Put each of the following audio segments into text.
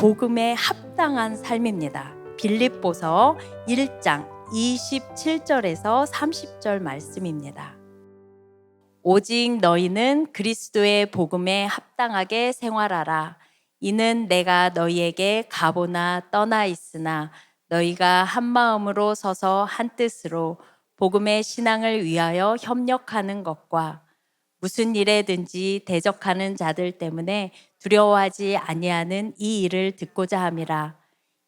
복음에 합당한 삶입니다. 빌립보서 1장 27절에서 30절 말씀입니다. 오직 너희는 그리스도의 복음에 합당하게 생활하라. 이는 내가 너희에게 가보나 떠나 있으나 너희가 한 마음으로 서서 한 뜻으로 복음의 신앙을 위하여 협력하는 것과 무슨 일에든지 대적하는 자들 때문에 두려워하지 아니하는 이 일을 듣고자 함이라.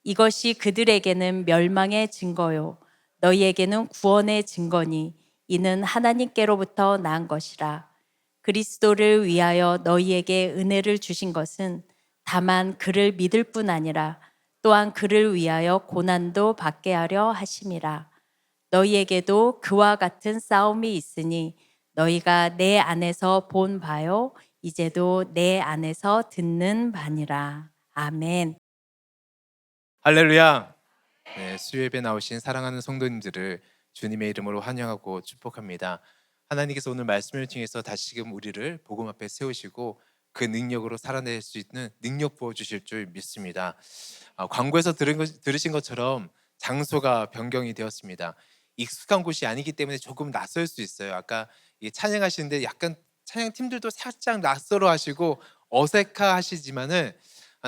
이것이 그들에게는 멸망의 증거요 너희에게는 구원의 증거니 이는 하나님께로부터 난 것이라. 그리스도를 위하여 너희에게 은혜를 주신 것은 다만 그를 믿을 뿐 아니라 또한 그를 위하여 고난도 받게 하려 하심이라. 너희에게도 그와 같은 싸움이 있으니 너희가 내 안에서 본 바요 이제도 내 안에서 듣는 바니라. 아멘. 할렐루야. 네, 수요예배 나오신 사랑하는 성도님들을 주님의 이름으로 환영하고 축복합니다. 하나님께서 오늘 말씀을 통해서 다시금 우리를 복음 앞에 세우시고 그 능력으로 살아낼 수 있는 능력 부어주실 줄 믿습니다. 광고에서 들으신 것처럼 장소가 변경이 되었습니다. 익숙한 곳이 아니기 때문에 조금 낯설 수 있어요. 아까 찬양하시는데 약간 찬양팀들도 살짝 낯설어 하시고 어색하시지만은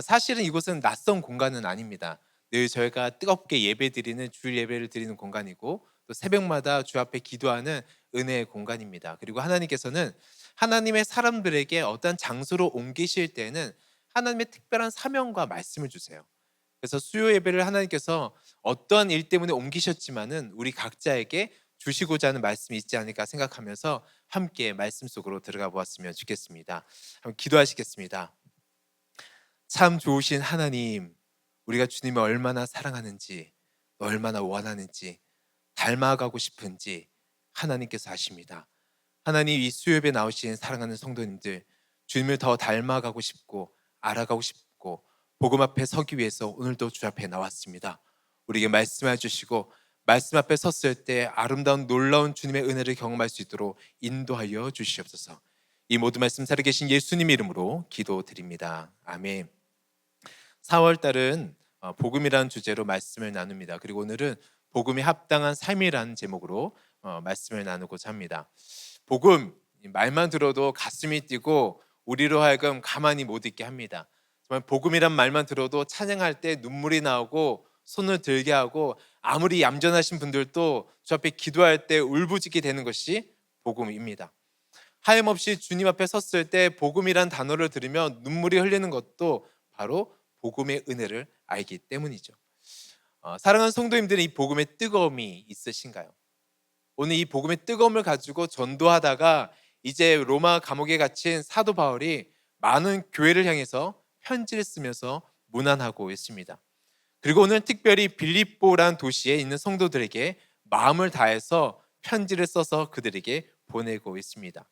사실은 이곳은 낯선 공간은 아닙니다. 늘 저희가 뜨겁게 예배드리는 주일 예배를 드리는 공간이고 또 새벽마다 주 앞에 기도하는 은혜의 공간입니다. 그리고 하나님께서는 하나님의 사람들에게 어떤 장소로 옮기실 때는 하나님의 특별한 사명과 말씀을 주세요. 그래서 수요 예배를 하나님께서 어떠한 일 때문에 옮기셨지만은 우리 각자에게 주시고자 하는 말씀이 있지 않을까 생각하면서 함께 말씀 속으로 들어가 보았으면 좋겠습니다. 한번 기도하시겠습니다. 참 좋으신 하나님, 우리가 주님을 얼마나 사랑하는지, 얼마나 원하는지, 닮아가고 싶은지 하나님께서 아십니다. 하나님, 이 수요예배 나오신 사랑하는 성도님들, 주님을 더 닮아가고 싶고 알아가고 싶고 복음 앞에 서기 위해서 오늘도 주 앞에 나왔습니다. 우리에게 말씀해 주시고 말씀 앞에 섰을 때 아름다운 놀라운 주님의 은혜를 경험할 수 있도록 인도하여 주시옵소서. 이 모든 말씀 살아계신 예수님 이름으로 기도드립니다. 아멘. 4월 달은 복음이라는 주제로 말씀을 나눕니다. 그리고 오늘은 복음에 합당한 삶이라는 제목으로 말씀을 나누고자 합니다. 복음, 말만 들어도 가슴이 뛰고 우리로 하여금 가만히 못 있게 합니다. 정말 복음이란 말만 들어도 찬양할 때 눈물이 나오고 손을 들게 하고 아무리 얌전하신 분들도 주 앞에 기도할 때 울부짖게 되는 것이 복음입니다. 하염없이 주님 앞에 섰을 때 복음이란 단어를 들으면 눈물이 흘리는 것도 바로 복음의 은혜를 알기 때문이죠. 사랑하는 성도님들은 이 복음의 뜨거움이 있으신가요? 오늘 이 복음의 뜨거움을 가지고 전도하다가 이제 로마 감옥에 갇힌 사도 바울이 많은 교회를 향해서 편지를 쓰면서 문안하고 있습니다. 그리고 오늘 특별히 빌립보란 도시에 있는 성도들에게 마음을 다해서 편지를 써서 그들에게 보내고 있습니다.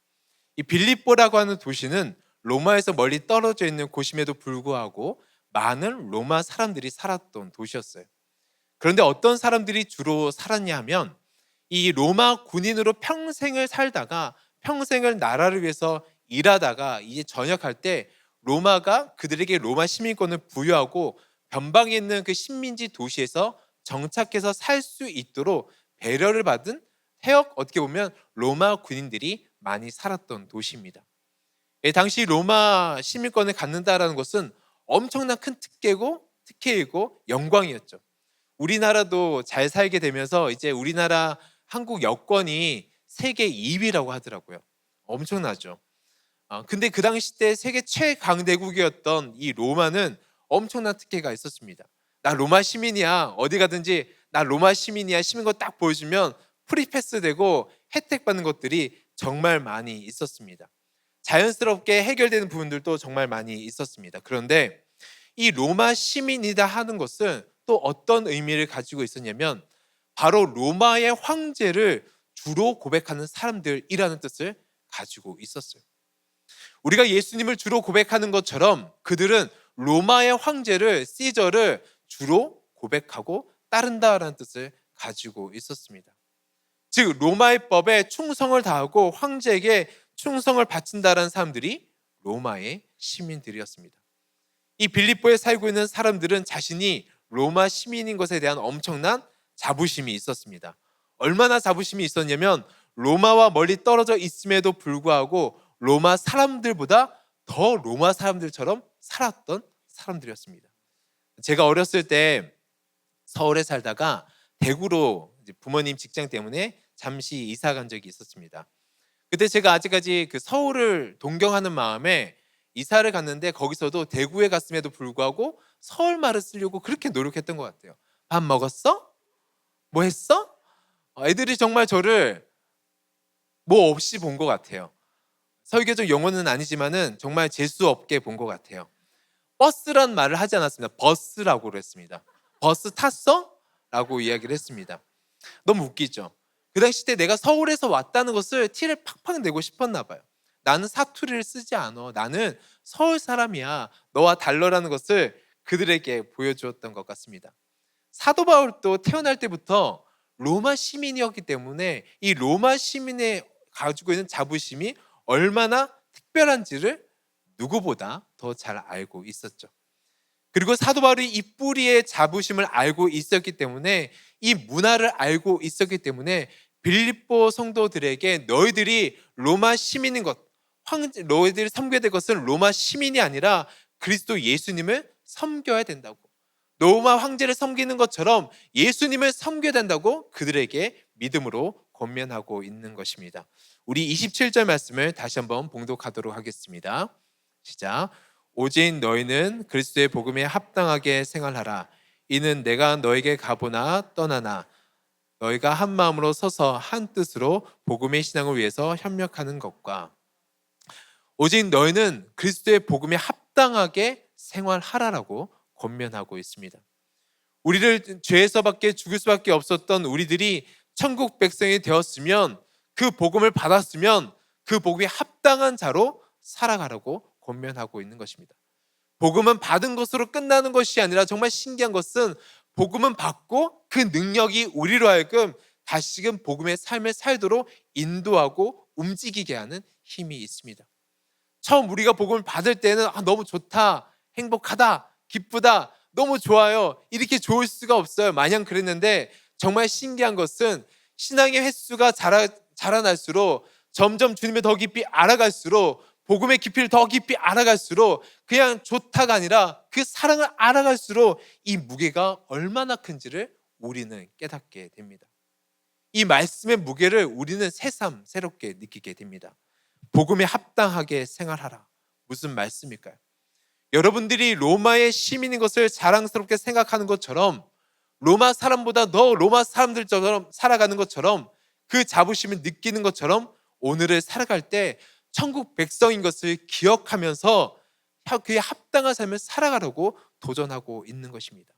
이 빌립보라고 하는 도시는 로마에서 멀리 떨어져 있는 곳임에도 불구하고 많은 로마 사람들이 살았던 도시였어요. 그런데 어떤 사람들이 주로 살았냐 하면 이 로마 군인으로 평생을 살다가 평생을 나라를 위해서 일하다가 이제 전역할 때 로마가 그들에게 로마 시민권을 부여하고 변방에 있는 그 식민지 도시에서 정착해서 살 수 있도록 배려를 받은 해역, 어떻게 보면 로마 군인들이 많이 살았던 도시입니다. 당시 로마 시민권을 갖는다라는 것은 엄청난 큰 특혜이고 영광이었죠. 우리나라도 잘 살게 되면서 이제 우리나라 한국 여권이 세계 2위라고 하더라고요. 엄청나죠. 근데 그 당시 때 세계 최강대국이었던 이 로마는 엄청난 특혜가 있었습니다. 나 로마 시민이야. 어디 가든지 나 로마 시민이야. 시민권 딱 보여주면 프리패스 되고 혜택 받는 것들이 정말 많이 있었습니다. 자연스럽게 해결되는 부분들도 정말 많이 있었습니다. 그런데 이 로마 시민이다 하는 것은 또 어떤 의미를 가지고 있었냐면 바로 로마의 황제를 주로 고백하는 사람들이라는 뜻을 가지고 있었어요. 우리가 예수님을 주로 고백하는 것처럼 그들은 로마의 황제를, 시저를 주로 고백하고 따른다라는 뜻을 가지고 있었습니다. 즉 로마의 법에 충성을 다하고 황제에게 충성을 바친다라는 사람들이 로마의 시민들이었습니다. 이 빌립보에 살고 있는 사람들은 자신이 로마 시민인 것에 대한 엄청난 자부심이 있었습니다. 얼마나 자부심이 있었냐면 로마와 멀리 떨어져 있음에도 불구하고 로마 사람들보다 더 로마 사람들처럼 살았던 사람들이었습니다. 제가 어렸을 때 서울에 살다가 대구로 부모님 직장 때문에 잠시 이사 간 적이 있었습니다. 그때 제가 아직까지 그 서울을 동경하는 마음에 이사를 갔는데 거기서도 대구에 갔음에도 불구하고 서울 말을 쓰려고 그렇게 노력했던 것 같아요. 밥 먹었어? 뭐 했어? 애들이 정말 저를 뭐 없이 본 것 같아요. 설교적 용어는 아니지만은 정말 재수 없게 본 것 같아요. 버스란 말을 하지 않았습니다. 버스라고 그랬습니다. 버스 탔어? 라고 이야기를 했습니다. 너무 웃기죠. 그 당시 때 내가 서울에서 왔다는 것을 티를 팍팍 내고 싶었나 봐요. 나는 사투리를 쓰지 않아. 나는 서울 사람이야. 너와 달러라는 것을 그들에게 보여주었던 것 같습니다. 사도 바울도 태어날 때부터 로마 시민이었기 때문에 이 로마 시민의 가지고 있는 자부심이 얼마나 특별한지를 누구보다 더 잘 알고 있었죠. 그리고 사도 바울이 이 뿌리의 자부심을 알고 있었기 때문에 이 문화를 알고 있었기 때문에 빌립보 성도들에게 너희들이 로마 시민인 것, 너희들이 섬겨야 될 것은 로마 시민이 아니라 그리스도 예수님을 섬겨야 된다고, 로마 황제를 섬기는 것처럼 예수님을 섬겨야 된다고 그들에게 믿음으로 권면하고 있는 것입니다. 우리 27절 말씀을 다시 한번 봉독하도록 하겠습니다. 시작. 오직 너희는 그리스도의 복음에 합당하게 생활하라. 이는 내가 너에게 가보나 떠나나 너희가 한 마음으로 서서 한 뜻으로 복음의 신앙을 위해서 협력하는 것과, 오직 너희는 그리스도의 복음에 합당하게 생활하라라고 권면하고 있습니다. 우리를 죄에서밖에 죽을 수밖에 없었던 우리들이 천국 백성이 되었으면, 그 복음을 받았으면 그 복음에 합당한 자로 살아가라고 권면하고 있는 것입니다. 복음은 받은 것으로 끝나는 것이 아니라 정말 신기한 것은 복음은 받고 그 능력이 우리로 하여금 다시금 복음의 삶을 살도록 인도하고 움직이게 하는 힘이 있습니다. 처음 우리가 복음을 받을 때는 너무 좋다, 행복하다, 기쁘다, 너무 좋아요, 이렇게 좋을 수가 없어요. 마냥 그랬는데 정말 신기한 것은 신앙의 횟수가 자라날수록, 점점 주님을 더 깊이 알아갈수록, 복음의 깊이를 더 깊이 알아갈수록, 그냥 좋다가 아니라 그 사랑을 알아갈수록 이 무게가 얼마나 큰지를 우리는 깨닫게 됩니다. 이 말씀의 무게를 우리는 새삼 새롭게 느끼게 됩니다. 복음에 합당하게 생활하라. 무슨 말씀일까요? 여러분들이 로마의 시민인 것을 자랑스럽게 생각하는 것처럼, 로마 사람보다 더 로마 사람들처럼 살아가는 것처럼, 그 자부심을 느끼는 것처럼 오늘을 살아갈 때 천국 백성인 것을 기억하면서 그에 합당한 삶을 살아가려고 도전하고 있는 것입니다.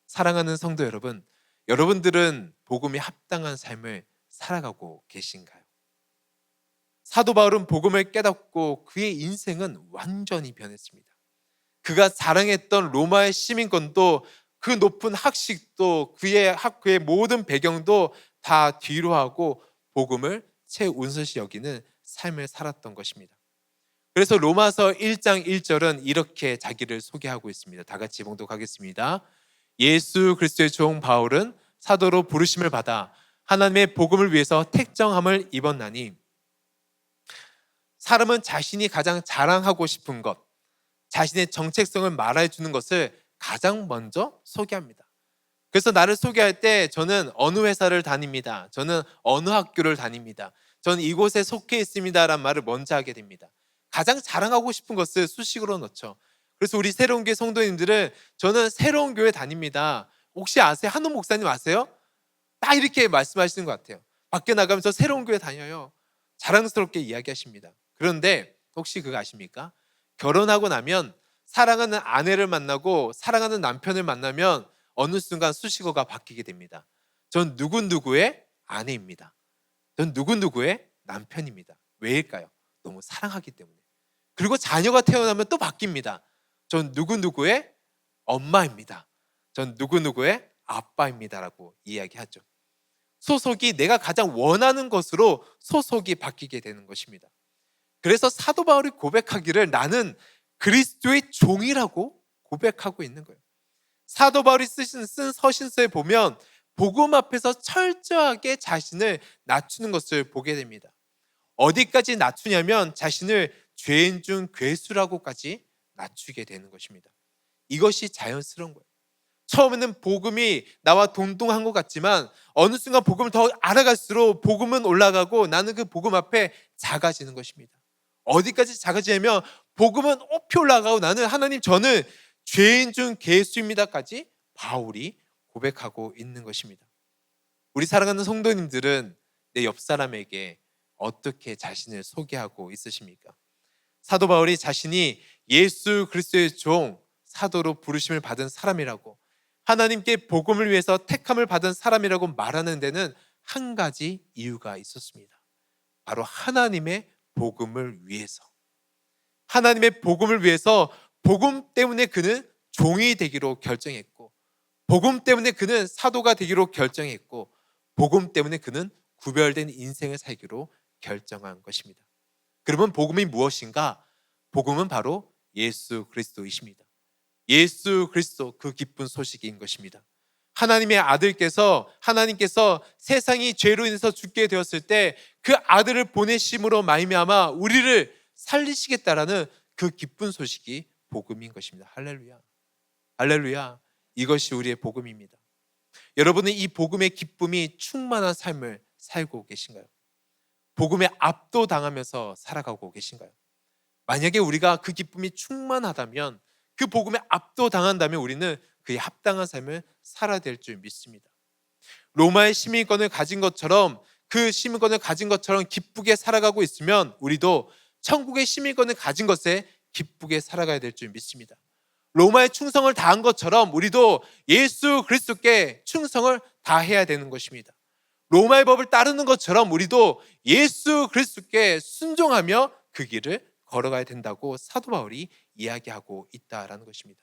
사랑하는 성도 여러분, 여러분들은 복음에 합당한 삶을 살아가고 계신가요? 사도 바울은 복음을 깨닫고 그의 인생은 완전히 변했습니다. 그가 자랑했던 로마의 시민권도, 그 높은 학식도, 그의 모든 배경도 다 뒤로 하고 복음을 최우선시 여기는 삶을 살았던 것입니다. 그래서 로마서 1장 1절은 이렇게 자기를 소개하고 있습니다. 다 같이 봉독하겠습니다. 예수 그리스도의 종 바울은 사도로 부르심을 받아 하나님의 복음을 위해서 택정함을 입었나니, 사람은 자신이 가장 자랑하고 싶은 것, 자신의 정체성을 말해주는 것을 가장 먼저 소개합니다. 그래서 나를 소개할 때 저는 어느 회사를 다닙니다, 저는 어느 학교를 다닙니다, 저는 이곳에 속해 있습니다 라는 말을 먼저 하게 됩니다. 가장 자랑하고 싶은 것을 수식으로 넣죠. 그래서 우리 새로운 교회 성도님들은 저는 새로운 교회 다닙니다, 혹시 아세요? 한옥 목사님 아세요? 딱 이렇게 말씀하시는 것 같아요. 밖에 나가면서 새로운 교회 다녀요, 자랑스럽게 이야기하십니다. 그런데 혹시 그거 아십니까? 결혼하고 나면 사랑하는 아내를 만나고 사랑하는 남편을 만나면 어느 순간 수식어가 바뀌게 됩니다. 전 누구누구의 아내입니다, 전 누구누구의 남편입니다. 왜일까요? 너무 사랑하기 때문에. 그리고 자녀가 태어나면 또 바뀝니다. 전 누구누구의 엄마입니다, 전 누구누구의 아빠입니다 라고 이야기하죠. 소속이 내가 가장 원하는 것으로 소속이 바뀌게 되는 것입니다. 그래서 사도 바울이 고백하기를 나는 그리스도의 종이라고 고백하고 있는 거예요. 사도 바울이 쓴 서신서에 보면 복음 앞에서 철저하게 자신을 낮추는 것을 보게 됩니다. 어디까지 낮추냐면 자신을 죄인 중 괴수라고까지 낮추게 되는 것입니다. 이것이 자연스러운 거예요. 처음에는 복음이 나와 동등한 것 같지만 어느 순간 복음을 더 알아갈수록 복음은 올라가고 나는 그 복음 앞에 작아지는 것입니다. 어디까지 작아지냐면 복음은 높이 올라가고 나는 하나님 저는 죄인 중 괴수입니다까지 바울이 고백하고 있는 것입니다. 우리 사랑하는 성도님들은 내 옆 사람에게 어떻게 자신을 소개하고 있으십니까? 사도 바울이 자신이 예수 그리스도의 종 사도로 부르심을 받은 사람이라고 하나님께 복음을 위해서 택함을 받은 사람이라고 말하는 데는 한 가지 이유가 있었습니다. 바로 하나님의 복음을 위해서. 하나님의 복음을 위해서 복음 때문에 그는 종이 되기로 결정했고 복음 때문에 그는 사도가 되기로 결정했고 복음 때문에 그는 구별된 인생을 살기로 결정한 것입니다. 그러면 복음이 무엇인가? 복음은 바로 예수 그리스도이십니다. 예수 그리스도 그 기쁜 소식인 것입니다. 하나님의 아들께서 하나님께서 세상이 죄로 인해서 죽게 되었을 때 그 아들을 보내심으로 말미암아 우리를 살리시겠다라는 그 기쁜 소식이 복음인 것입니다. 할렐루야. 할렐루야. 이것이 우리의 복음입니다. 여러분은 이 복음의 기쁨이 충만한 삶을 살고 계신가요? 복음에 압도당하면서 살아가고 계신가요? 만약에 우리가 그 기쁨이 충만하다면 그 복음에 압도당한다면 우리는 그에 합당한 삶을 살아야 될 줄 믿습니다. 로마의 시민권을 가진 것처럼 그 시민권을 가진 것처럼 기쁘게 살아가고 있으면 우리도 천국의 시민권을 가진 것에 기쁘게 살아가야 될 줄 믿습니다. 로마의 충성을 다한 것처럼 우리도 예수 그리스도께 충성을 다해야 되는 것입니다. 로마의 법을 따르는 것처럼 우리도 예수 그리스도께 순종하며 그 길을 걸어가야 된다고 사도 바울이 이야기하고 있다라는 것입니다.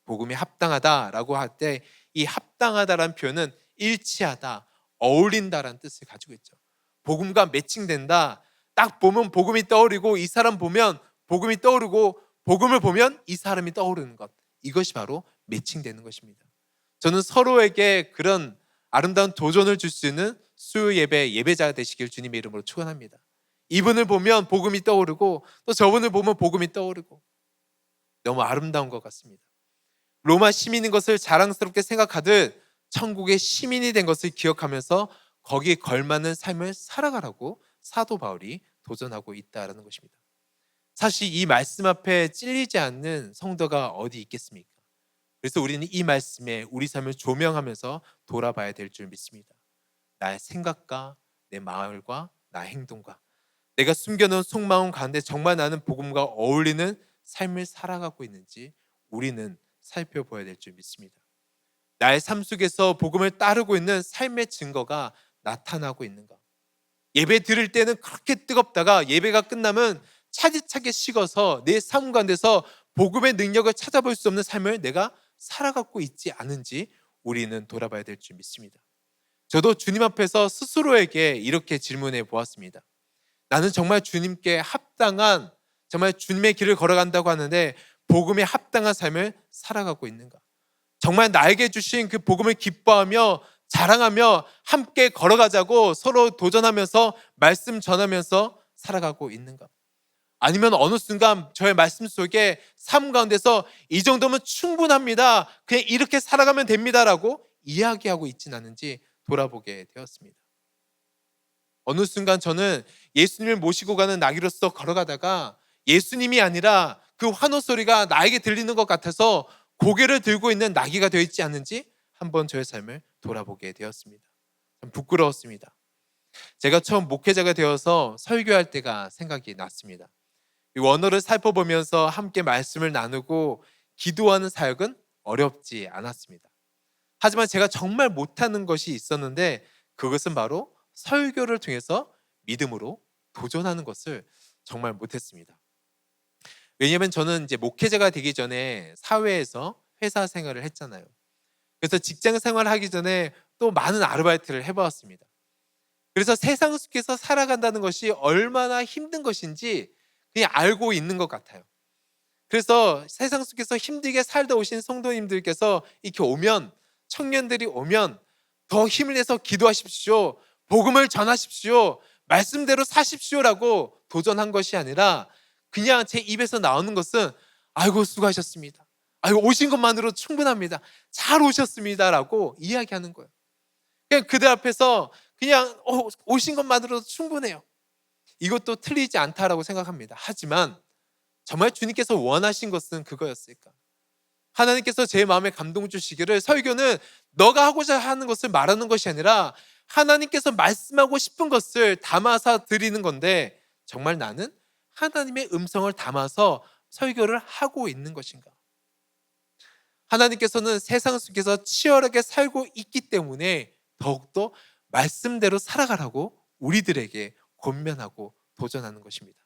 복음에 합당하다라고 할 때 이 합당하다라는 표현은 일치하다, 어울린다라는 뜻을 가지고 있죠. 복음과 매칭된다. 딱 보면 복음이 떠오르고 이 사람 보면 복음이 떠오르고 복음을 보면 이 사람이 떠오르는 것. 이것이 바로 매칭되는 것입니다. 저는 서로에게 그런 아름다운 도전을 줄 수 있는 수요 예배 예배자가 되시길 주님의 이름으로 축원합니다. 이분을 보면 복음이 떠오르고 또 저분을 보면 복음이 떠오르고 너무 아름다운 것 같습니다. 로마 시민인 것을 자랑스럽게 생각하듯 천국의 시민이 된 것을 기억하면서 거기에 걸맞는 삶을 살아가라고 사도 바울이 도전하고 있다는 것입니다. 사실 이 말씀 앞에 찔리지 않는 성도가 어디 있겠습니까? 그래서 우리는 이 말씀에 우리 삶을 조명하면서 돌아봐야 될 줄 믿습니다. 나의 생각과 내 마음과 나의 행동과 내가 숨겨놓은 속마음 가운데 정말 나는 복음과 어울리는 삶을 살아가고 있는지 우리는 살펴봐야 될 줄 믿습니다. 나의 삶 속에서 복음을 따르고 있는 삶의 증거가 나타나고 있는가? 예배 드릴 때는 그렇게 뜨겁다가 예배가 끝나면 차디차게 식어서 내 삶 가운데서 복음의 능력을 찾아볼 수 없는 삶을 내가 살아가고 있지 않은지 우리는 돌아봐야 될 줄 믿습니다. 저도 주님 앞에서 스스로에게 이렇게 질문해 보았습니다. 나는 정말 주님께 합당한 정말 주님의 길을 걸어간다고 하는데 복음에 합당한 삶을 살아가고 있는가? 정말 나에게 주신 그 복음을 기뻐하며 자랑하며 함께 걸어가자고 서로 도전하면서 말씀 전하면서 살아가고 있는가? 아니면 어느 순간 저의 말씀 속에 삶 가운데서 이 정도면 충분합니다, 그냥 이렇게 살아가면 됩니다라고 이야기하고 있진 않은지 돌아보게 되었습니다. 어느 순간 저는 예수님을 모시고 가는 나귀로서 걸어가다가 예수님이 아니라 그 환호 소리가 나에게 들리는 것 같아서 고개를 들고 있는 나귀가 되어 있지 않는지 한번 저의 삶을 돌아보게 되었습니다. 참 부끄러웠습니다. 제가 처음 목회자가 되어서 설교할 때가 생각이 났습니다. 이 원어를 살펴보면서 함께 말씀을 나누고 기도하는 사역은 어렵지 않았습니다. 하지만 제가 정말 못하는 것이 있었는데 그것은 바로 설교를 통해서 믿음으로 도전하는 것을 정말 못했습니다. 왜냐하면 저는 이제 목회자가 되기 전에 사회에서 회사 생활을 했잖아요. 그래서 직장 생활을 하기 전에 또 많은 아르바이트를 해보았습니다. 그래서 세상 속에서 살아간다는 것이 얼마나 힘든 것인지 그냥 알고 있는 것 같아요. 그래서 세상 속에서 힘들게 살다 오신 성도님들께서 이렇게 오면, 청년들이 오면 더 힘을 내서 기도하십시오, 복음을 전하십시오, 말씀대로 사십시오라고 도전한 것이 아니라 그냥 제 입에서 나오는 것은 아이고 수고하셨습니다, 아이고 오신 것만으로 충분합니다, 잘 오셨습니다라고 이야기하는 거예요. 그냥 그들 앞에서 그냥 오신 것만으로도 충분해요. 이것도 틀리지 않다라고 생각합니다. 하지만 정말 주님께서 원하신 것은 그거였을까? 하나님께서 제 마음에 감동 주시기를 설교는 너가 하고자 하는 것을 말하는 것이 아니라 하나님께서 말씀하고 싶은 것을 담아서 드리는 건데, 정말 나는 하나님의 음성을 담아서 설교를 하고 있는 것인가? 하나님께서는 세상 속에서 치열하게 살고 있기 때문에 더욱더 말씀대로 살아가라고 우리들에게 권면하고 도전하는 것입니다.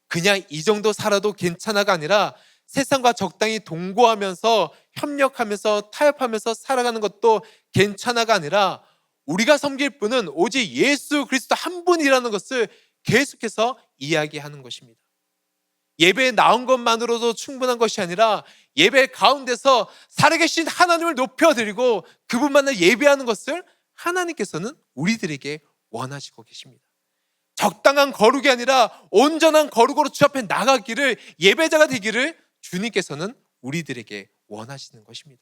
그냥 이 정도 살아도 괜찮아가 아니라 세상과 적당히 동거하면서 협력하면서 타협하면서 살아가는 것도 괜찮아가 아니라 우리가 섬길 분은 오직 예수 그리스도 한 분이라는 것을 계속해서 이야기하는 것입니다. 예배에 나온 것만으로도 충분한 것이 아니라 예배 가운데서 살아계신 하나님을 높여드리고 그분만을 예배하는 것을 하나님께서는 우리들에게 원하시고 계십니다. 적당한 거룩이 아니라 온전한 거룩으로 주 앞에 나가기를, 예배자가 되기를 주님께서는 우리들에게 원하시는 것입니다.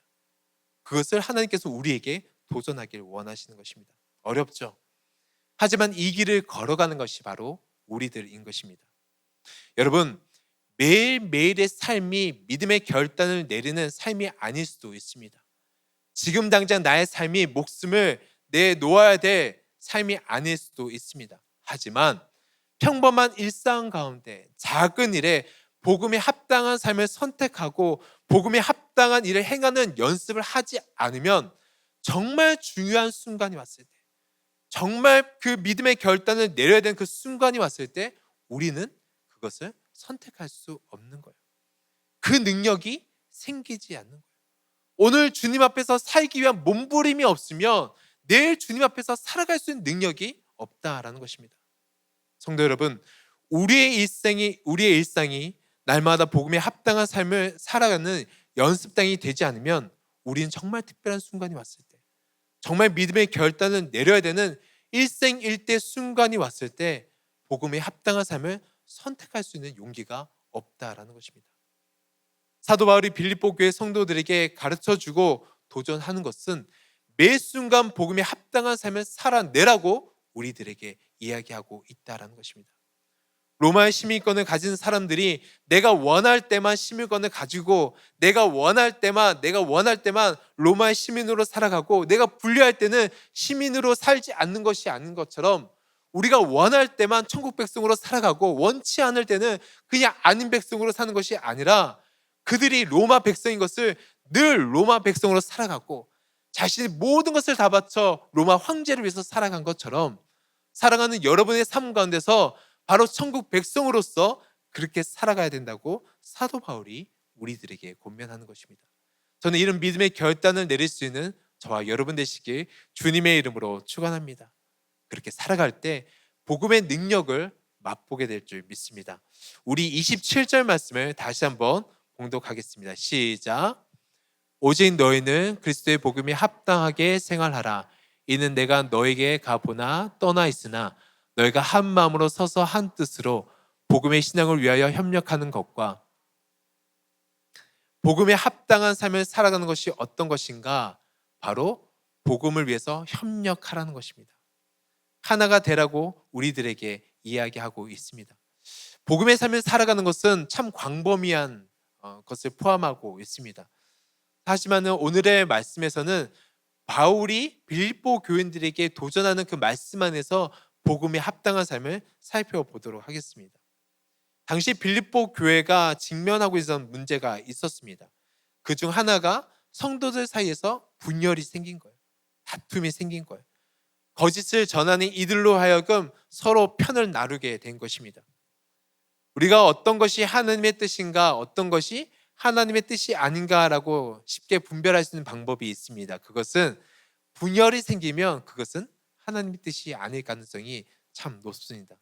그것을 하나님께서 우리에게 도전하기를 원하시는 것입니다. 어렵죠. 하지만 이 길을 걸어가는 것이 바로 우리들인 것입니다. 여러분, 매일매일의 삶이 믿음의 결단을 내리는 삶이 아닐 수도 있습니다. 지금 당장 나의 삶이 목숨을 내놓아야 될 삶이 아닐 수도 있습니다. 하지만 평범한 일상 가운데 작은 일에 복음에 합당한 삶을 선택하고 복음에 합당한 일을 행하는 연습을 하지 않으면 정말 중요한 순간이 왔을 때, 정말 그 믿음의 결단을 내려야 되는 그 순간이 왔을 때 우리는 그것을 선택할 수 없는 거예요. 그 능력이 생기지 않는 거예요. 오늘 주님 앞에서 살기 위한 몸부림이 없으면 내일 주님 앞에서 살아갈 수 있는 능력이 없다라는 것입니다. 성도 여러분, 우리의 일상이 날마다 복음에 합당한 삶을 살아가는 연습당이 되지 않으면 우리는 정말 특별한 순간이 왔을 때, 정말 믿음의 결단을 내려야 되는 일생일대 순간이 왔을 때 복음에 합당한 삶을 선택할 수 있는 용기가 없다라는 것입니다. 사도 바울이 빌립보 교회 성도들에게 가르쳐주고 도전하는 것은 매 순간 복음에 합당한 삶을 살아내라고 우리들에게 이야기하고 있다라는 것입니다. 로마의 시민권을 가진 사람들이 내가 원할 때만 시민권을 가지고 내가 원할 때만 로마의 시민으로 살아가고 내가 분리할 때는 시민으로 살지 않는 것이 아닌 것처럼 우리가 원할 때만 천국 백성으로 살아가고 원치 않을 때는 그냥 아닌 백성으로 사는 것이 아니라 그들이 로마 백성인 것을 늘 로마 백성으로 살아가고 자신의 모든 것을 다 바쳐 로마 황제를 위해서 살아간 것처럼 살아가는 여러분의 삶 가운데서 바로 천국 백성으로서 그렇게 살아가야 된다고 사도 바울이 우리들에게 권면하는 것입니다. 저는 이런 믿음의 결단을 내릴 수 있는 저와 여러분 되시길 주님의 이름으로 축원합니다. 그렇게 살아갈 때 복음의 능력을 맛보게 될 줄 믿습니다. 우리 27절 말씀을 다시 한번 봉독하겠습니다. 시작. 오직 너희는 그리스도의 복음이 합당하게 생활하라. 이는 내가 너에게 가보나 떠나 있으나 너희가 한 마음으로 서서 한 뜻으로 복음의 신앙을 위하여 협력하는 것과 복음에 합당한 삶을 살아가는 것이 어떤 것인가? 바로 복음을 위해서 협력하라는 것입니다. 하나가 되라고 우리들에게 이야기하고 있습니다. 복음의 삶을 살아가는 것은 참 광범위한 것을 포함하고 있습니다. 하지만 오늘의 말씀에서는 바울이 빌립보 교인들에게 도전하는 그 말씀 안에서 복음에 합당한 삶을 살펴보도록 하겠습니다. 당시 빌립보 교회가 직면하고 있었던 문제가 있었습니다. 그중 하나가 성도들 사이에서 분열이 생긴 거예요. 다툼이 생긴 거예요. 거짓을 전하는 이들로 하여금 서로 편을 나누게 된 것입니다. 우리가 어떤 것이 하나님의 뜻인가, 어떤 것이 하나님의 뜻이 아닌가라고 쉽게 분별할 수 있는 방법이 있습니다. 그것은 분열이 생기면 그것은 하나님의 뜻이 아닐 가능성이 참 높습니다.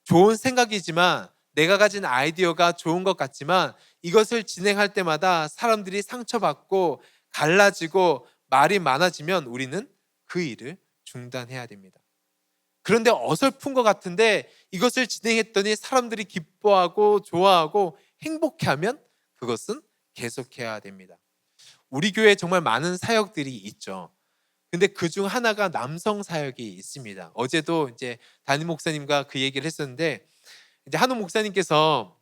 좋은 생각이지만 내가 가진 아이디어가 좋은 것 같지만 이것을 진행할 때마다 사람들이 상처받고 갈라지고 말이 많아지면 우리는 그 일을 중단해야 됩니다. 그런데 어설픈 것 같은데 이것을 진행했더니 사람들이 기뻐하고 좋아하고 행복해하면 그것은 계속해야 됩니다. 우리 교회에 정말 많은 사역들이 있죠. 근데 그 중 하나가 남성 사역이 있습니다. 어제도 이제 담임 목사님과 그 얘기를 했었는데, 이제 한우 목사님께서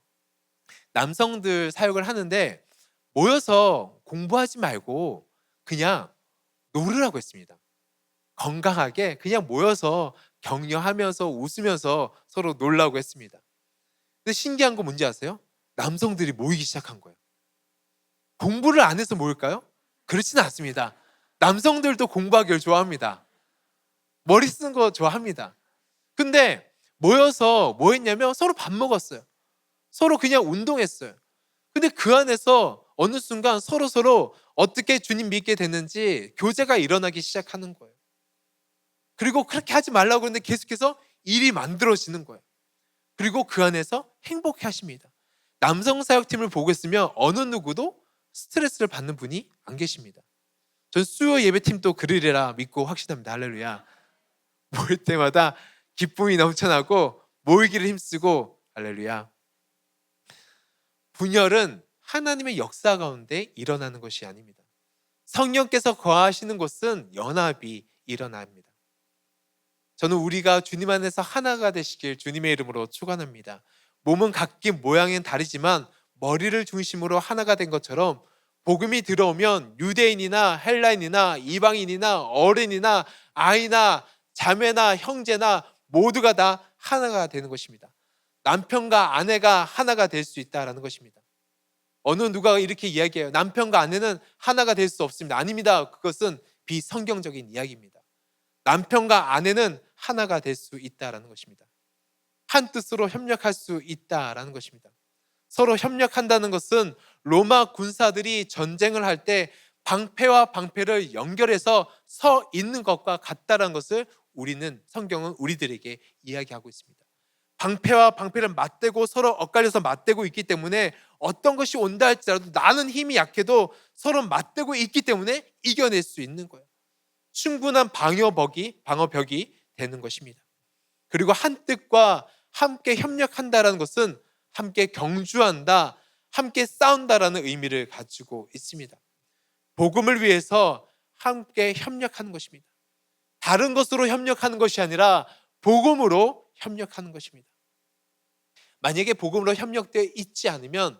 남성들 사역을 하는데 모여서 공부하지 말고 그냥 놀으라고 했습니다. 건강하게 그냥 모여서 격려하면서 웃으면서 서로 놀라고 했습니다. 근데 신기한 거 뭔지 아세요? 남성들이 모이기 시작한 거예요. 공부를 안 해서 모일까요? 그렇지는 않습니다. 남성들도 공부하기를 좋아합니다. 머리 쓰는 거 좋아합니다. 근데 모여서 뭐 했냐면 서로 밥 먹었어요. 서로 그냥 운동했어요. 근데 그 안에서 어느 순간 서로 어떻게 주님 믿게 됐는지 교제가 일어나기 시작하는 거예요. 그리고 그렇게 하지 말라고 했는데 계속해서 일이 만들어지는 거예요. 그리고 그 안에서 행복해 하십니다. 남성 사역팀을 보고 있으면 어느 누구도 스트레스를 받는 분이 안 계십니다. 전 수요 예배팀도 그러리라 믿고 확신합니다. 할렐루야. 모일 때마다 기쁨이 넘쳐나고 모이기를 힘쓰고, 할렐루야. 분열은 하나님의 역사 가운데 일어나는 것이 아닙니다. 성령께서 거하시는 곳은 연합이 일어납니다. 저는 우리가 주님 안에서 하나가 되시길 주님의 이름으로 축원합니다. 몸은 각기 모양은 다르지만 머리를 중심으로 하나가 된 것처럼 복음이 들어오면 유대인이나 헬라인이나 이방인이나 어른이나 아이나 자매나 형제나 모두가 다 하나가 되는 것입니다. 남편과 아내가 하나가 될 수 있다는 것입니다. 어느 누가 이렇게 이야기해요. 남편과 아내는 하나가 될 수 없습니다. 아닙니다. 그것은 비성경적인 이야기입니다. 남편과 아내는 하나가 될 수 있다는 것입니다. 한 뜻으로 협력할 수 있다는 것입니다. 서로 협력한다는 것은 로마 군사들이 전쟁을 할 때 방패와 방패를 연결해서 서 있는 것과 같다는 것을 성경은 우리들에게 이야기하고 있습니다. 방패와 방패를 맞대고 서로 엇갈려서 맞대고 있기 때문에 어떤 것이 온다 할지라도 나는 힘이 약해도 서로 맞대고 있기 때문에 이겨낼 수 있는 거예요. 충분한 방어벽이 되는 것입니다. 그리고 한 뜻과 함께 협력한다라는 것은 함께 경주한다, 함께 싸운다라는 의미를 가지고 있습니다. 복음을 위해서 함께 협력하는 것입니다. 다른 것으로 협력하는 것이 아니라 복음으로 협력하는 것입니다. 만약에 복음으로 협력되어 있지 않으면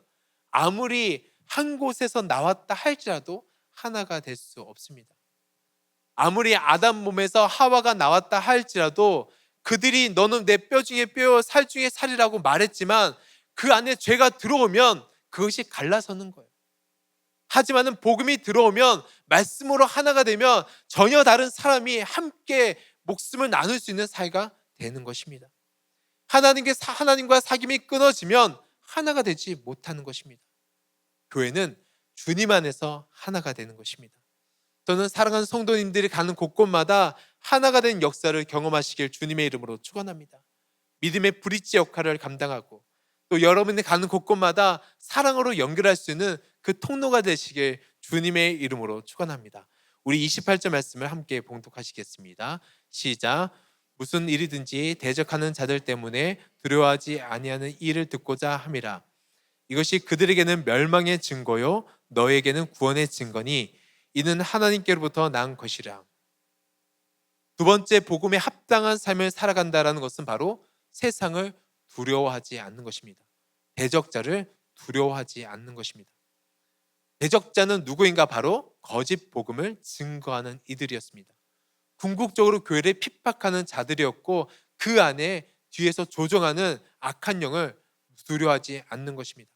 아무리 한 곳에서 나왔다 할지라도 하나가 될 수 없습니다. 아무리 아담 몸에서 하와가 나왔다 할지라도 그들이 너는 내 뼈 중에 뼈, 살 중에 살이라고 말했지만 그 안에 죄가 들어오면 그것이 갈라서는 거예요. 하지만 복음이 들어오면 말씀으로 하나가 되면 전혀 다른 사람이 함께 목숨을 나눌 수 있는 사이가 되는 것입니다. 하나님과 사귐이 끊어지면 하나가 되지 못하는 것입니다. 교회는 주님 안에서 하나가 되는 것입니다. 저는 사랑하는 성도님들이 가는 곳곳마다 하나가 된 역사를 경험하시길 주님의 이름으로 축원합니다. 믿음의 브릿지 역할을 감당하고 또 여러분이 가는 곳곳마다 사랑으로 연결할 수 있는 그 통로가 되시길 주님의 이름으로 축원합니다. 우리 28절 말씀을 함께 봉독하시겠습니다. 시작. 무슨 일이든지 대적하는 자들 때문에 두려워하지 아니하는 일을 듣고자 함이라. 이것이 그들에게는 멸망의 증거요 너에게는 구원의 증거니 이는 하나님께로부터 난 것이라. 두 번째, 복음에 합당한 삶을 살아간다는 것은 바로 세상을 두려워하지 않는 것입니다. 대적자를 두려워하지 않는 것입니다. 대적자는 누구인가? 바로 거짓 복음을 증거하는 이들이었습니다. 궁극적으로 교회를 핍박하는 자들이었고 그 안에 뒤에서 조종하는 악한 영을 두려워하지 않는 것입니다.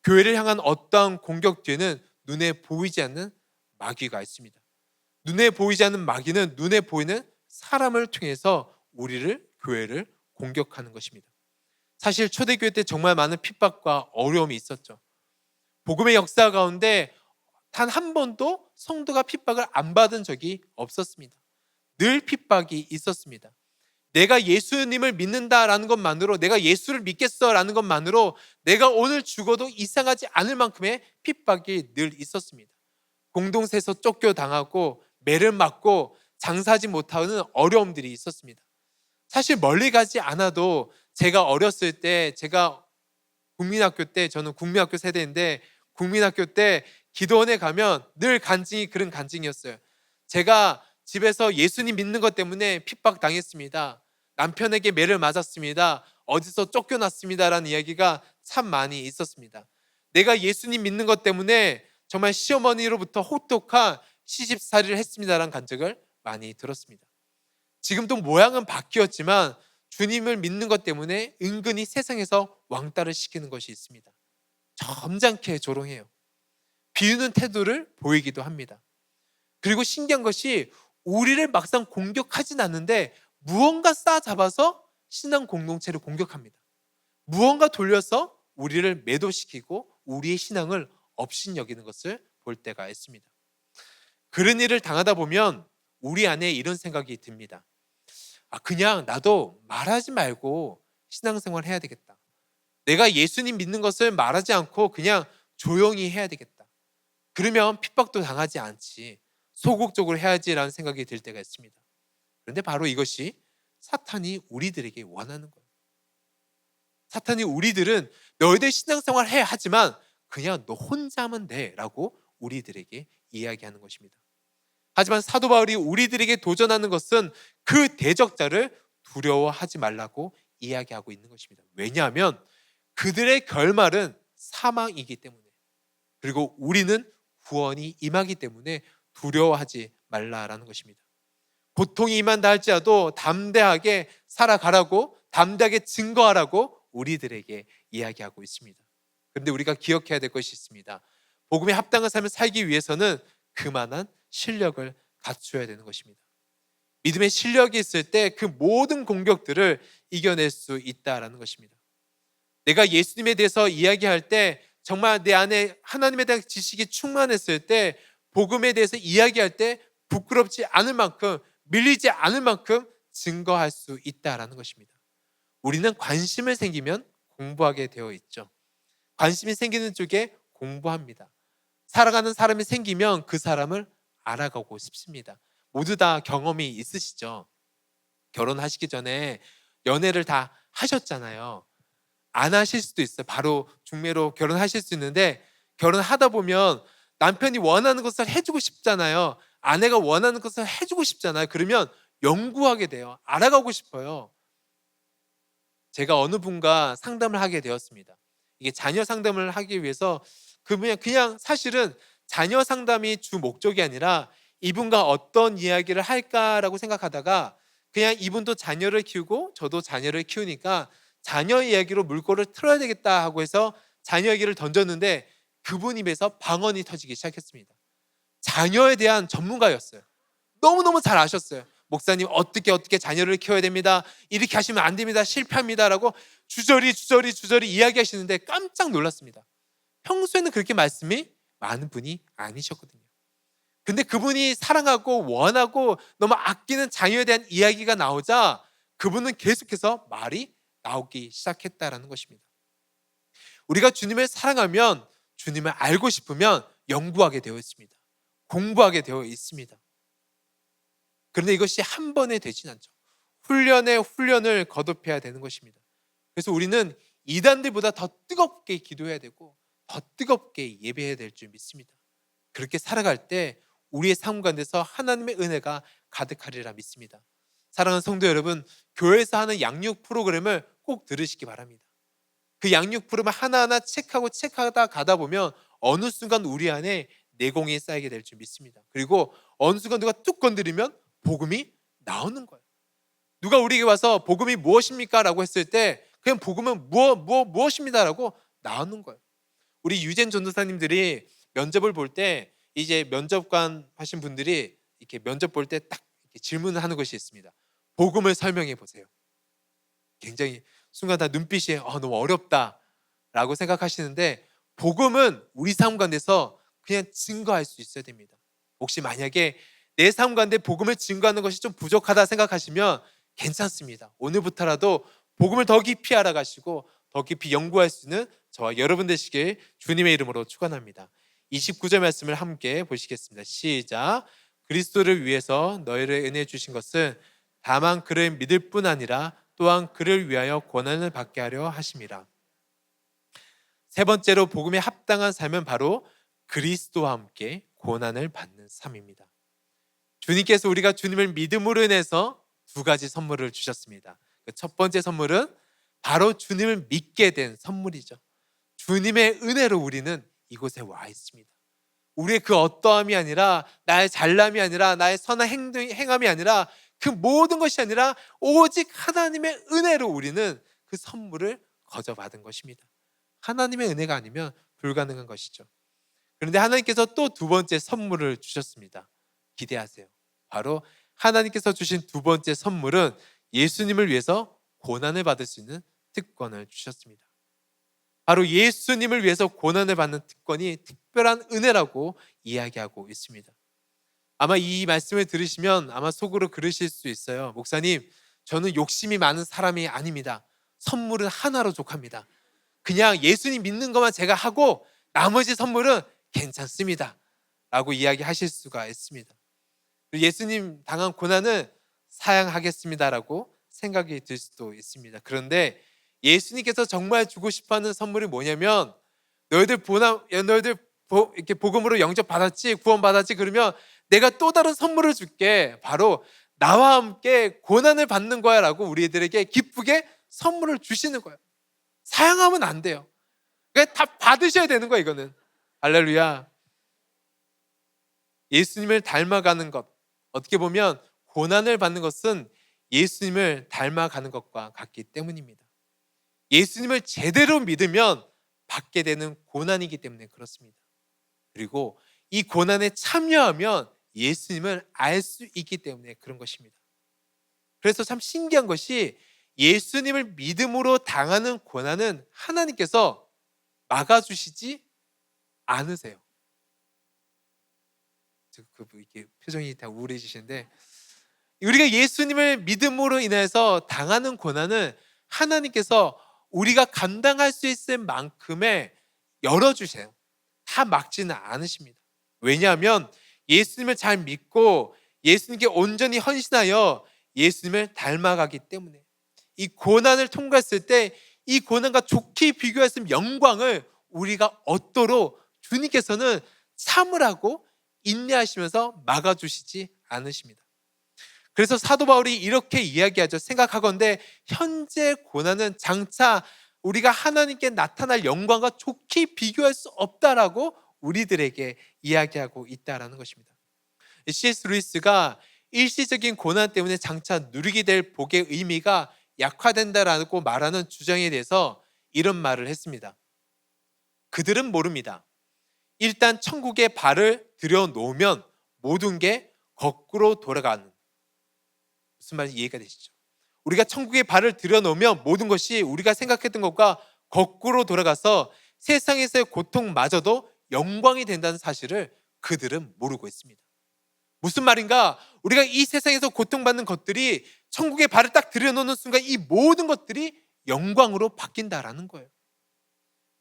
교회를 향한 어떠한 공격 뒤에는 눈에 보이지 않는 마귀가 있습니다. 눈에 보이지 않는 마귀는 눈에 보이는 사람을 통해서 교회를 공격하는 것입니다. 사실 초대교회 때 정말 많은 핍박과 어려움이 있었죠. 복음의 역사 가운데 단 한 번도 성도가 핍박을 안 받은 적이 없었습니다. 늘 핍박이 있었습니다. 내가 예수님을 믿는다라는 것만으로, 내가 예수를 믿겠어라는 것만으로 내가 오늘 죽어도 이상하지 않을 만큼의 핍박이 늘 있었습니다. 공동체에서 쫓겨당하고 매를 맞고 장사하지 못하는 어려움들이 있었습니다. 사실 멀리 가지 않아도 제가 어렸을 때, 제가 국민학교 때, 저는 국민학교 세대인데 국민학교 때 기도원에 가면 늘 간증이 그런 간증이었어요. 제가 집에서 예수님 믿는 것 때문에 핍박당했습니다. 남편에게 매를 맞았습니다. 어디서 쫓겨났습니다라는 이야기가 참 많이 있었습니다. 내가 예수님 믿는 것 때문에 정말 시어머니로부터 혹독한 시집살이를 했습니다라는 간증을 많이 들었습니다. 지금도 모양은 바뀌었지만 주님을 믿는 것 때문에 은근히 세상에서 왕따를 시키는 것이 있습니다. 점잖게 조롱해요. 비우는 태도를 보이기도 합니다. 그리고 신기한 것이 우리를 막상 공격하진 않는데 무언가 싸잡아서 신앙 공동체를 공격합니다. 무언가 돌려서 우리를 매도시키고 우리의 신앙을 업신여기는 것을 볼 때가 있습니다. 그런 일을 당하다 보면 우리 안에 이런 생각이 듭니다. 그냥 나도 말하지 말고 신앙생활 해야 되겠다. 내가 예수님 믿는 것을 말하지 않고 그냥 조용히 해야 되겠다. 그러면 핍박도 당하지 않지. 소극적으로 해야지라는 생각이 들 때가 있습니다. 그런데 바로 이것이 사탄이 우리들에게 원하는 거예요. 사탄이 우리들은 너희들 신앙생활 해 하지만 그냥 너 혼자 하면 돼 라고 우리들에게 이야기하는 것입니다. 하지만 사도 바울이 우리들에게 도전하는 것은 그 대적자를 두려워하지 말라고 이야기하고 있는 것입니다. 왜냐하면 그들의 결말은 사망이기 때문에, 그리고 우리는 구원이 임하기 때문에 두려워하지 말라라는 것입니다. 고통이 임한다 할지라도 담대하게 살아가라고, 담대하게 증거하라고 우리들에게 이야기하고 있습니다. 그런데 우리가 기억해야 될 것이 있습니다. 복음에 합당한 삶을 살기 위해서는 그만한 실력을 갖춰야 되는 것입니다. 믿음의 실력이 있을 때 그 모든 공격들을 이겨낼 수 있다라는 것입니다. 내가 예수님에 대해서 이야기할 때 정말 내 안에 하나님에 대한 지식이 충만했을 때, 복음에 대해서 이야기할 때 부끄럽지 않을 만큼, 밀리지 않을 만큼 증거할 수 있다라는 것입니다. 우리는 관심을 생기면 공부하게 되어 있죠. 관심이 생기는 쪽에 공부합니다. 살아가는 사람이 생기면 그 사람을 알아가고 싶습니다. 모두 다 경험이 있으시죠? 결혼하시기 전에 연애를 다 하셨잖아요. 안 하실 수도 있어요. 바로 중매로 결혼하실 수 있는데, 결혼하다 보면 남편이 원하는 것을 해주고 싶잖아요. 아내가 원하는 것을 해주고 싶잖아요. 그러면 연구하게 돼요. 알아가고 싶어요. 제가 어느 분과 상담을 하게 되었습니다. 이게 자녀 상담을 하기 위해서 그냥 사실은 자녀 상담이 주 목적이 아니라 이분과 어떤 이야기를 할까라고 생각하다가 그냥 이분도 자녀를 키우고 저도 자녀를 키우니까 자녀 이야기로 물꼬를 틀어야 되겠다 하고 해서 자녀 얘기를 던졌는데 그분 입에서 방언이 터지기 시작했습니다. 자녀에 대한 전문가였어요. 너무너무 잘 아셨어요. 목사님 어떻게 자녀를 키워야 됩니다. 이렇게 하시면 안 됩니다. 실패합니다. 라고 주저리 이야기하시는데 깜짝 놀랐습니다. 평소에는 그렇게 말씀이 많은 분이 아니셨거든요. 근데 그분이 사랑하고 원하고 너무 아끼는 자녀에 대한 이야기가 나오자 그분은 계속해서 말이 나오기 시작했다라는 것입니다. 우리가 주님을 사랑하면, 주님을 알고 싶으면 연구하게 되어 있습니다. 공부하게 되어 있습니다. 그런데 이것이 한 번에 되진 않죠. 훈련을 거듭해야 되는 것입니다. 그래서 우리는 이단들보다 더 뜨겁게 기도해야 되고 더 뜨겁게 예배해야 될 줄 믿습니다. 그렇게 살아갈 때 우리의 삶 가운데서 하나님의 은혜가 가득하리라 믿습니다. 사랑하는 성도 여러분, 교회에서 하는 양육 프로그램을 꼭 들으시기 바랍니다. 그 양육 프로그램을 하나하나 체크하다 가다 보면 어느 순간 우리 안에 내공이 쌓이게 될 줄 믿습니다. 그리고 어느 순간 누가 뚝 건드리면 복음이 나오는 거예요. 누가 우리에게 와서 복음이 무엇입니까? 라고 했을 때 그냥 복음은 무엇입니다 라고 나오는 거예요. 우리 유젠 전도사님들이 면접을 볼 때 이제 면접관 하신 분들이 이렇게 면접 볼 때 딱 질문을 하는 것이 있습니다. 복음을 설명해 보세요. 굉장히 순간 다 눈빛이 너무 어렵다 라고 생각하시는데, 복음은 우리 삶 가운데서 그냥 증거할 수 있어야 됩니다. 혹시 만약에 내 삶 가운데 복음을 증거하는 것이 좀 부족하다 생각하시면 괜찮습니다. 오늘부터라도 복음을 더 깊이 알아가시고 더 깊이 연구할 수 있는 저와 여러분 되시길 주님의 이름으로 축원합니다. 29절 말씀을 함께 보시겠습니다. 시작. 그리스도를 위해서 너희를 은혜 주신 것은 다만 그를 믿을 뿐 아니라 또한 그를 위하여 고난을 받게 하려 하심이라. 세 번째로 복음에 합당한 삶은 바로 그리스도와 함께 고난을 받는 삶입니다. 주님께서 우리가 주님을 믿음으로 인해서 두 가지 선물을 주셨습니다. 첫 번째 선물은 바로 주님을 믿게 된 선물이죠. 주님의 은혜로 우리는 이곳에 와 있습니다. 우리의 그 어떠함이 아니라, 나의 잘남이 아니라, 나의 선한 행함이 아니라, 그 모든 것이 아니라 오직 하나님의 은혜로 우리는 그 선물을 거저받은 것입니다. 하나님의 은혜가 아니면 불가능한 것이죠. 그런데 하나님께서 또 두 번째 선물을 주셨습니다. 기대하세요. 바로 하나님께서 주신 두 번째 선물은 예수님을 위해서 고난을 받을 수 있는 특권을 주셨습니다. 바로 예수님을 위해서 고난을 받는 특권이 특별한 은혜라고 이야기하고 있습니다. 아마 이 말씀을 들으시면 아마 속으로 그러실 수 있어요. 목사님, 저는 욕심이 많은 사람이 아닙니다. 선물은 하나로 족합니다. 그냥 예수님 믿는 것만 제가 하고 나머지 선물은 괜찮습니다 라고 이야기하실 수가 있습니다. 예수님 당한 고난은 사양하겠습니다라고 생각이 들 수도 있습니다. 그런데 예수님께서 정말 주고 싶어하는 선물이 뭐냐면, 너희들 이렇게 복음으로 영접 받았지, 구원 받았지, 그러면 내가 또 다른 선물을 줄게. 바로 나와 함께 고난을 받는 거야 라고 우리들에게 기쁘게 선물을 주시는 거예요. 사양하면 안 돼요. 그러니까 다 받으셔야 되는 거예요. 이거는 할렐루야. 예수님을 닮아가는 것, 어떻게 보면 고난을 받는 것은 예수님을 닮아가는 것과 같기 때문입니다. 예수님을 제대로 믿으면 받게 되는 고난이기 때문에 그렇습니다. 그리고 이 고난에 참여하면 예수님을 알 수 있기 때문에 그런 것입니다. 그래서 참 신기한 것이, 예수님을 믿음으로 당하는 고난은 하나님께서 막아주시지 않으세요. 이렇게 표정이 다 우울해지시는데, 우리가 예수님을 믿음으로 인해서 당하는 고난은 하나님께서 우리가 감당할 수 있을 만큼의 열어주세요. 다 막지는 않으십니다. 왜냐하면 예수님을 잘 믿고 예수님께 온전히 헌신하여 예수님을 닮아가기 때문에, 이 고난을 통과했을 때 이 고난과 좋게 비교했을 영광을 우리가 얻도록 주님께서는 참으라고 인내하시면서 막아주시지 않으십니다. 그래서 사도 바울이 이렇게 이야기하죠. 생각하건대 현재 고난은 장차 우리가 하나님께 나타날 영광과 좋게 비교할 수 없다라고 우리들에게 이야기하고 있다라는 것입니다. C.S. 루이스가 일시적인 고난 때문에 장차 누리게 될 복의 의미가 약화된다라고 말하는 주장에 대해서 이런 말을 했습니다. 그들은 모릅니다. 일단 천국에 발을 들여놓으면 모든 게 거꾸로 돌아가는, 무슨 말인지 이해가 되시죠? 우리가 천국에 발을 들여놓으면 모든 것이 우리가 생각했던 것과 거꾸로 돌아가서 세상에서의 고통마저도 영광이 된다는 사실을 그들은 모르고 있습니다. 무슨 말인가? 우리가 이 세상에서 고통받는 것들이 천국에 발을 딱 들여놓는 순간 이 모든 것들이 영광으로 바뀐다라는 거예요.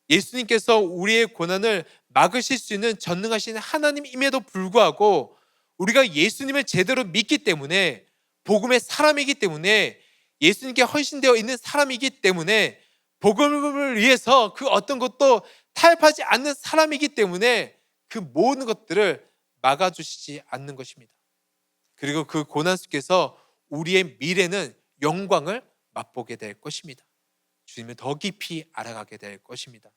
예수님께서 우리의 고난을 막으실 수 있는 전능하신 하나님임에도 불구하고 우리가 예수님을 제대로 믿기 때문에, 복음의 사람이기 때문에, 예수님께 헌신되어 있는 사람이기 때문에, 복음을 위해서 그 어떤 것도 타협하지 않는 사람이기 때문에 그 모든 것들을 막아주시지 않는 것입니다. 그리고 그 고난 속에서 우리의 미래는 영광을 맛보게 될 것입니다. 주님을 더 깊이 알아가게 될 것입니다.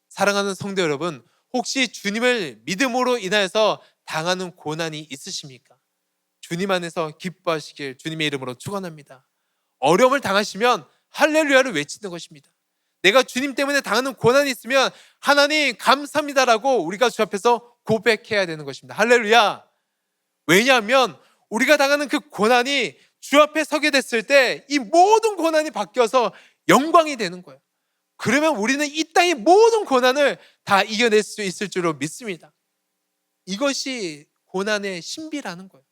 사랑하는 성도 여러분, 혹시 주님을 믿음으로 인하여서 당하는 고난이 있으십니까? 주님 안에서 기뻐하시길 주님의 이름으로 축원합니다. 어려움을 당하시면 할렐루야를 외치는 것입니다. 내가 주님 때문에 당하는 고난이 있으면 하나님 감사합니다라고 우리가 주 앞에서 고백해야 되는 것입니다. 할렐루야. 왜냐하면 우리가 당하는 그 고난이 주 앞에 서게 됐을 때 이 모든 고난이 바뀌어서 영광이 되는 거예요. 그러면 우리는 이 땅의 모든 고난을 다 이겨낼 수 있을 줄로 믿습니다. 이것이 고난의 신비라는 거예요.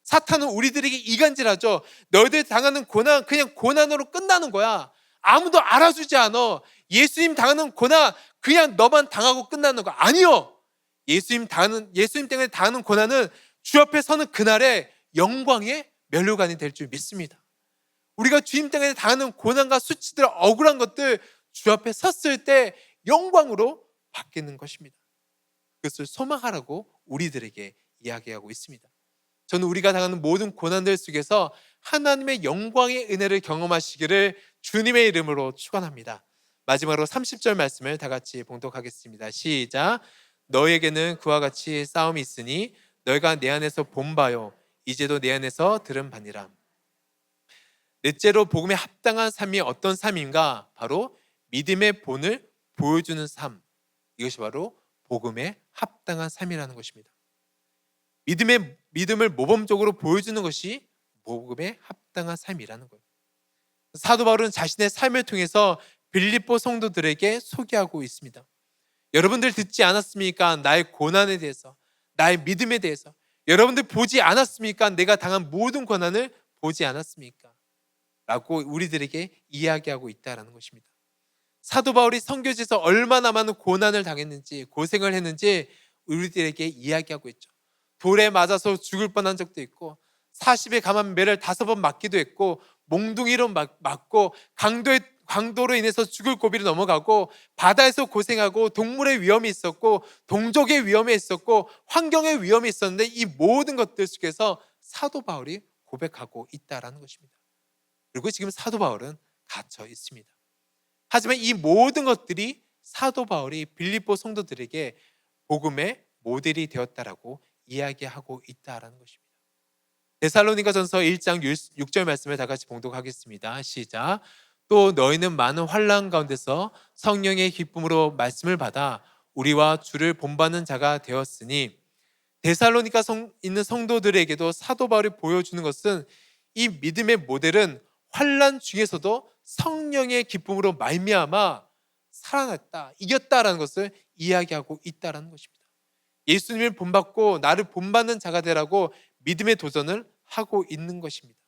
사탄은 우리들에게 이간질하죠. 너희들 당하는 고난 그냥 고난으로 끝나는 거야. 아무도 알아주지 않아. 예수님 당하는 고난 그냥 너만 당하고 끝나는 거 아니요. 예수님 때문에 당하는 고난은 주 앞에 서는 그날의 영광의 면류관이 될 줄 믿습니다. 우리가 주님 때문에 당하는 고난과 수치들, 억울한 것들 주 앞에 섰을 때 영광으로 바뀌는 것입니다. 그것을 소망하라고 우리들에게 이야기하고 있습니다. 저는 우리가 당하는 모든 고난들 속에서 하나님의 영광의 은혜를 경험하시기를 주님의 이름으로 축원합니다. 마지막으로 30절 말씀을 다 같이 봉독하겠습니다. 시작. 너에게는 그와 같이 싸움이 있으니 너희가 내 안에서 본 바요 이제도 내 안에서 들은 바니라. 넷째로 복음에 합당한 삶이 어떤 삶인가? 바로 믿음의 본을 보여주는 삶. 이것이 바로 복음에 합당한 삶이라는 것입니다. 믿음을 모범적으로 보여주는 것이 복음에 합당한 삶이라는 거예요. 사도 바울은 자신의 삶을 통해서 빌립보 성도들에게 소개하고 있습니다. 여러분들 듣지 않았습니까? 나의 고난에 대해서, 나의 믿음에 대해서. 여러분들 보지 않았습니까? 내가 당한 모든 고난을 보지 않았습니까? 라고 우리들에게 이야기하고 있다는 것입니다. 사도 바울이 선교지에서 얼마나 많은 고난을 당했는지, 고생을 했는지 우리들에게 이야기하고 있죠. 돌에 맞아서 죽을 뻔한 적도 있고, 40에 감한 매를 5번 맞기도 했고, 몽둥이로 맞고, 강도로 인해서 죽을 고비를 넘어가고, 바다에서 고생하고, 동물의 위험이 있었고, 동족의 위험이 있었고, 환경의 위험이 있었는데 이 모든 것들 속에서 사도 바울이 고백하고 있다는 것입니다. 그리고 지금 사도 바울은 갇혀 있습니다. 하지만 이 모든 것들이 사도 바울이 빌립보 성도들에게 복음의 모델이 되었다라고 이야기하고 있다라는 것입니다. 데살로니가전서 1장 6절 말씀을 다 같이 봉독하겠습니다. 시작. 또 너희는 많은 환난 가운데서 성령의 기쁨으로 말씀을 받아 우리와 주를 본받는 자가 되었으니. 데살로니가 있는 성도들에게도 사도 바울이 보여주는 것은 이 믿음의 모델은 환난 중에서도 성령의 기쁨으로 말미암아 살아났다, 이겼다라는 것을 이야기하고 있다라는 것입니다. 예수님을 본받고 나를 본받는 자가 되라고 믿음의 도전을 하고 있는 것입니다.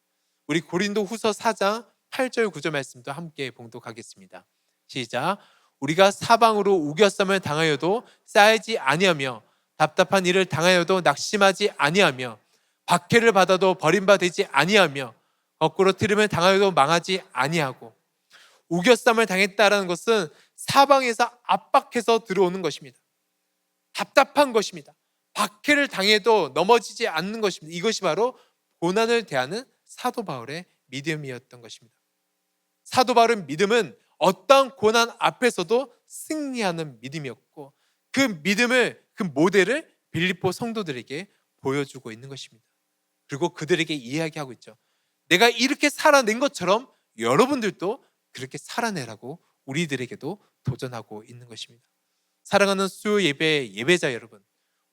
우리 고린도 후서 4장 8절 9절 말씀도 함께 봉독하겠습니다. 시작. 우리가 사방으로 우겨쌈을 당하여도 쌓이지 아니하며 답답한 일을 당하여도 낙심하지 아니하며 박해를 받아도 버림받지 아니하며 거꾸로 트림을 당하여도 망하지 아니하고. 우겨쌈을 당했다라는 것은 사방에서 압박해서 들어오는 것입니다. 답답한 것입니다. 박해를 당해도 넘어지지 않는 것입니다. 이것이 바로 고난을 대하는 사도 바울의 믿음이었던 것입니다. 사도 바울의 믿음은 어떠한 고난 앞에서도 승리하는 믿음이었고, 그 믿음을, 그 모델을 빌립보 성도들에게 보여주고 있는 것입니다. 그리고 그들에게 이야기하고 있죠. 내가 이렇게 살아낸 것처럼 여러분들도 그렇게 살아내라고 우리들에게도 도전하고 있는 것입니다. 사랑하는 수요 예배자 여러분,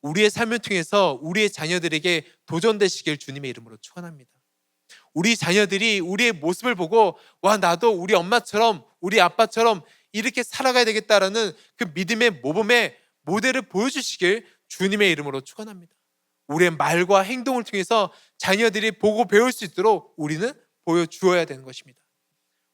우리의 삶을 통해서 우리의 자녀들에게 도전되시길 주님의 이름으로 축원합니다. 우리 자녀들이 우리의 모습을 보고 와, 나도 우리 엄마처럼 우리 아빠처럼 이렇게 살아가야 되겠다라는 그 믿음의 모범의 모델을 보여주시길 주님의 이름으로 축원합니다. 우리의 말과 행동을 통해서 자녀들이 보고 배울 수 있도록 우리는 보여주어야 되는 것입니다.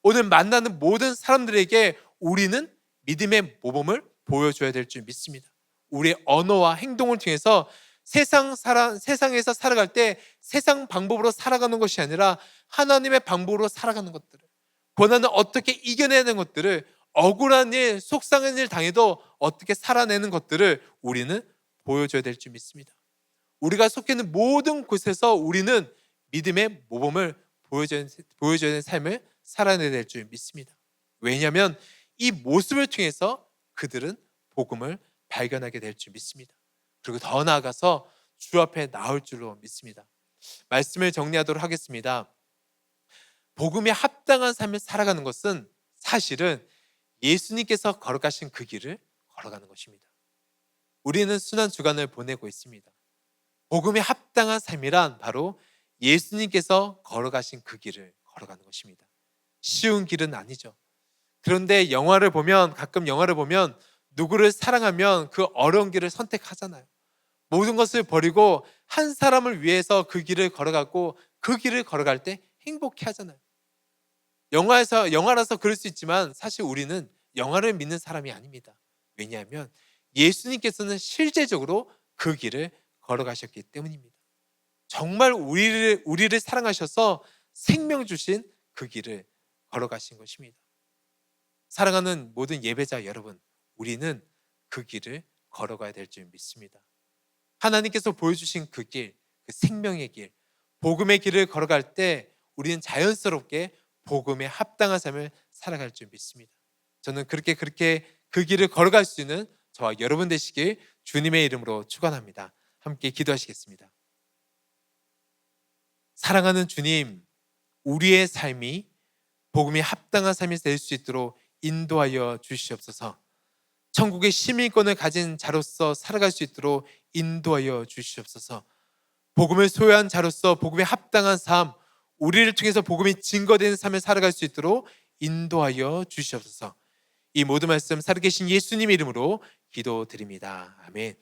오늘 만나는 모든 사람들에게 우리는 믿음의 모범을 보여줘야 될 줄 믿습니다. 우리의 언어와 행동을 통해서 세상에서 살아갈 때 세상 방법으로 살아가는 것이 아니라 하나님의 방법으로 살아가는 것들을, 고난을 어떻게 이겨내는 것들을, 억울한 일, 속상한 일 당해도 어떻게 살아내는 것들을 우리는 보여줘야 될 줄 믿습니다. 우리가 속해 있는 모든 곳에서 우리는 믿음의 모범을 보여줘야 되는 삶을 살아내야 될 줄 믿습니다. 왜냐하면 이 모습을 통해서 그들은 복음을 발견하게 될 줄 믿습니다. 그리고 더 나아가서 주 앞에 나올 줄로 믿습니다. 말씀을 정리하도록 하겠습니다. 복음에 합당한 삶을 살아가는 것은 사실은 예수님께서 걸어가신 그 길을 걸어가는 것입니다. 우리는 순환 주간을 보내고 있습니다. 복음에 합당한 삶이란 바로 예수님께서 걸어가신 그 길을 걸어가는 것입니다. 쉬운 길은 아니죠. 그런데 가끔 영화를 보면 누구를 사랑하면 그 어려운 길을 선택하잖아요. 모든 것을 버리고 한 사람을 위해서 그 길을 걸어가고 그 길을 걸어갈 때 행복해 하잖아요. 영화라서 그럴 수 있지만 사실 우리는 영화를 믿는 사람이 아닙니다. 왜냐하면 예수님께서는 실제적으로 그 길을 걸어가셨기 때문입니다. 정말 우리를 사랑하셔서 생명 주신 그 길을 걸어가신 것입니다. 사랑하는 모든 예배자 여러분, 우리는 그 길을 걸어가야 될 줄 믿습니다. 하나님께서 보여주신 그 길, 그 생명의 길, 복음의 길을 걸어갈 때 우리는 자연스럽게 복음에 합당한 삶을 살아갈 줄 믿습니다. 저는 그렇게 그 길을 걸어갈 수 있는 저와 여러분 되시길 주님의 이름으로 축원합니다. 함께 기도하시겠습니다. 사랑하는 주님, 우리의 삶이 복음에 합당한 삶이 될 수 있도록 인도하여 주시옵소서. 천국의 시민권을 가진 자로서 살아갈 수 있도록 인도하여 주시옵소서. 복음을 소유한 자로서 복음에 합당한 삶, 우리를 통해서 복음이 증거되는 삶을 살아갈 수 있도록 인도하여 주시옵소서. 이 모든 말씀 살아계신 예수님의 이름으로 기도드립니다. 아멘.